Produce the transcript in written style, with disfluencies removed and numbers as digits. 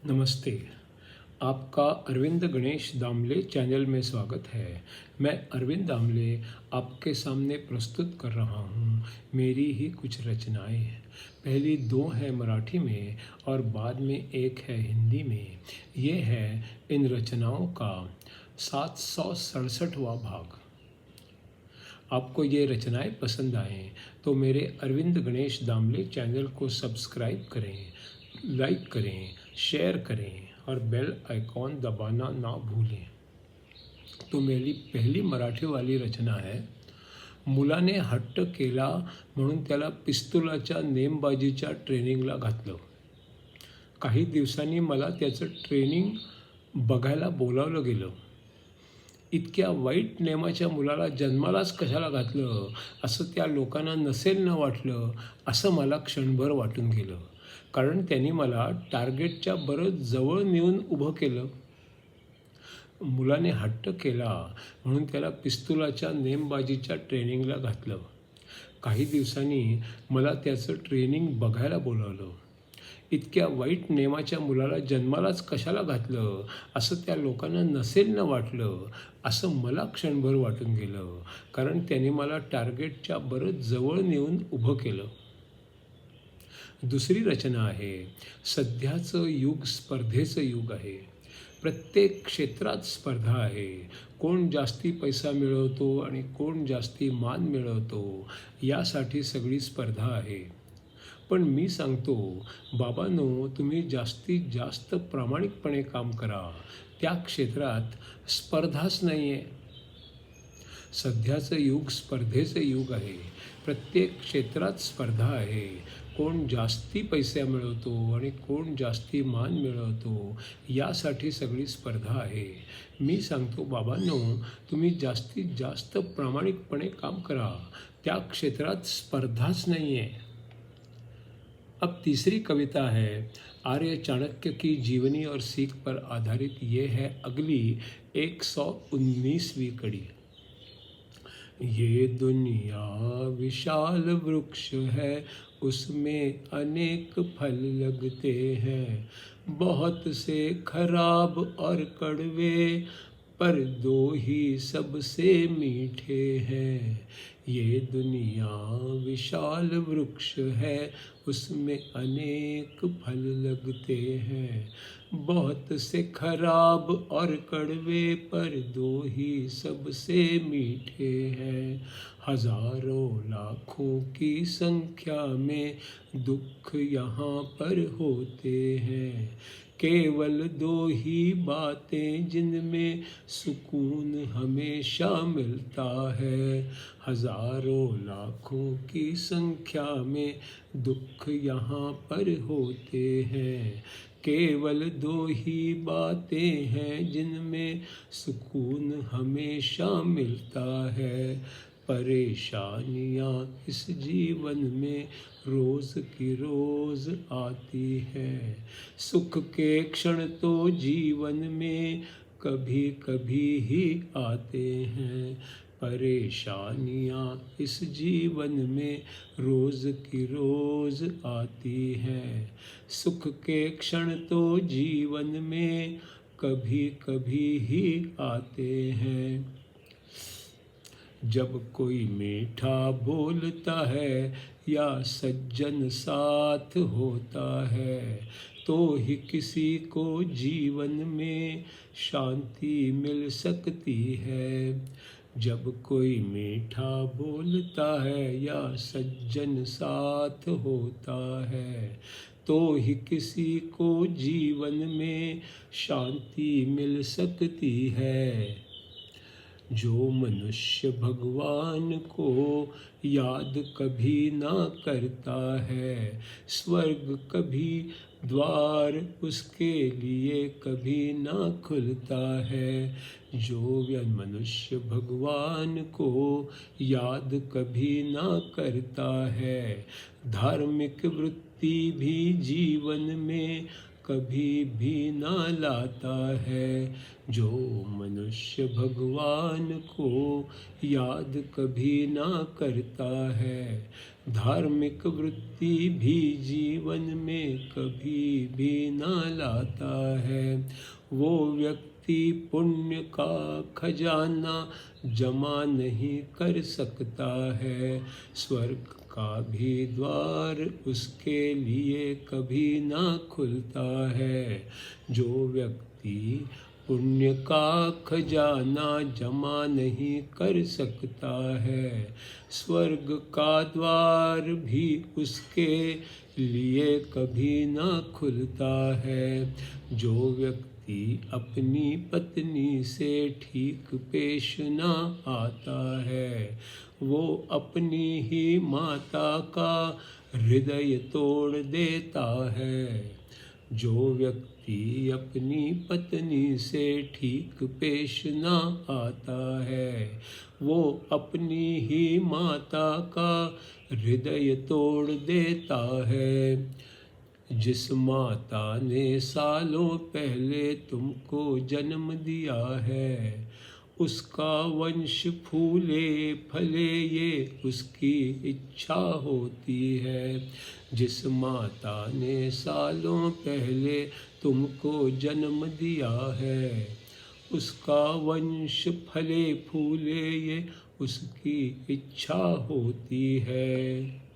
नमस्ते। आपका अरविंद गणेश दामले चैनल में स्वागत है। मैं अरविंद दामले आपके सामने प्रस्तुत कर रहा हूँ मेरी ही कुछ रचनाएं। पहली दो हैं मराठी में और बाद में एक है हिंदी में। ये है इन रचनाओं का 767वां भाग। आपको ये रचनाएं पसंद आएँ तो मेरे अरविंद गणेश दामले चैनल को सब्सक्राइब करें, लाइक करें, शेयर करें और बेल आइकॉन दबाना ना भूलें। तो मेरी पहली मराठी वाली रचना है, मुलाने हट्ट केला म्हणून त्याला पिस्तुलाच्या नेमबाजीच्या ट्रेनिंगला घातलं. काही दिवसांनी मला त्याचं ट्रेनिंग बघायला बोलावलं गेलं. इतक्या वाईट नेमाच्या मुलाला जन्मालाच कशाला घातलं असं त्या लोकांना नसेल न वाटलं, असं मला क्षणभर वाटून गेलं. कारण त्यांनी मला टार्गेटच्या बरंच जवळ नेऊन उभं केलं. मुलाने हट्ट केला म्हणून त्याला पिस्तुलाच्या नेमबाजीच्या ट्रेनिंगला घातलं. काही दिवसांनी मला त्याचं ट्रेनिंग बघायला बोलावलं. इतक्या वाईट नेमाच्या मुलाला जन्मालाच कशाला घातलं असं त्या लोकांना नसेल न वाटलं, असं मला क्षणभर वाटून गेलं. कारण त्यांनी मला टार्गेटच्या बरंच जवळ नेऊन उभं केलं. दुसरी रचना आहे, सध्याचं युग स्पर्धेचं युग आहे. प्रत्येक क्षेत्रात स्पर्धा आहे. कोण जास्ती पैसा मिळवतो आणि कोण जास्ती मान मिळवतो यासाठी सगळी स्पर्धा आहे. पण मी सांगतो, बाबांनो, तुम्ही जास्तीत जास्त प्रामाणिकपणे काम करा. त्या क्षेत्रात स्पर्धाच नाही आहे. सध्याचं युग स्पर्धेचं युग आहे. प्रत्येक क्षेत्रात स्पर्धा आहे. कोण जास्ती पैसे मिळवतो आणि कोण जास्ती मान मिळवतो यासाठी सगळी स्पर्धा आहे. मी सांगतो, बाबांनो, तुम्ही जास्तीत जास्त प्रामाणिकपणे काम करा. त्या क्षेत्रात स्पर्धाच नहीं है. अब तीसरी कविता है, आर्य चाणक्य की जीवनी और सीख पर आधारित. ये है अगली 119वीं कड़ी. ये दुनिया विशाल वृक्ष है, उसमें अनेक फल लगते हैं. बहुत से खराब और कड़वे, पर दो ही सबसे मीठे हैं. ये दुनिया विशाल वृक्ष है, उसमें अनेक फल लगते हैं. बहुत से खराब और कड़वे, पर दो ही सबसे मीठे हैं. हजारों लाखों की संख्या में दुख यहाँ पर होते हैं. केवल दो ही बातें जिनमें सुकून हमेशा मिलता है. हजारों लाखों की संख्या में दुख यहाँ पर होते हैं. केवल दो ही बातें हैं जिनमें सुकून हमेशा मिलता है. परेशानियाँ इस जीवन में रोज़ की रोज़ आती है. सुख के क्षण तो जीवन में कभी कभी ही आते हैं. परेशानियाँ इस जीवन में रोज़ की रोज़ आती है. सुख के क्षण तो जीवन में कभी कभी ही आते हैं. जब कोई मीठा बोलता है या सज्जन साथ होता है, तो ही किसी को जीवन में शांति मिल सकती है. जब कोई मीठा बोलता है या सज्जन साथ होता है, तो ही किसी को जीवन में शांति मिल सकती है. जो मनुष्य भगवान को याद कभी ना करता है, स्वर्ग कभी द्वार उसके लिए कभी ना खुलता है. जो मनुष्य भगवान को याद कभी ना करता है, धार्मिक वृत्ति भी जीवन में कभी भी ना लाता है. जो मनुष्य भगवान को याद कभी ना करता है, धार्मिक वृत्ति भी जीवन में कभी भी ना लाता है। वो व्यक्ति पुण्य का खजाना जमा नहीं कर सकता है। स्वर्ग का भी द्वार उसके लिए कभी ना खुलता है। जो व्यक्ति पुण्य का खजाना जमा नहीं कर सकता है, स्वर्ग का द्वार भी उसके लिए कभी ना खुलता है। जो व्यक्ति अपनी पत्नी से ठीक पेश ना आता है, वो अपनी ही माता का हृदय तोड़ देता है। जो व्यक्ति अपनी पत्नी से ठीक पेश ना आता है, वो अपनी ही माता का हृदय तोड़ देता है। जिस माता ने सालों पहले तुमको जन्म दिया है, उसका वंश फूले फले ये उसकी इच्छा होती है। जिस माता ने सालों पहले तुमको जन्म दिया है, उसका वंश फले फूले ये उसकी इच्छा होती है।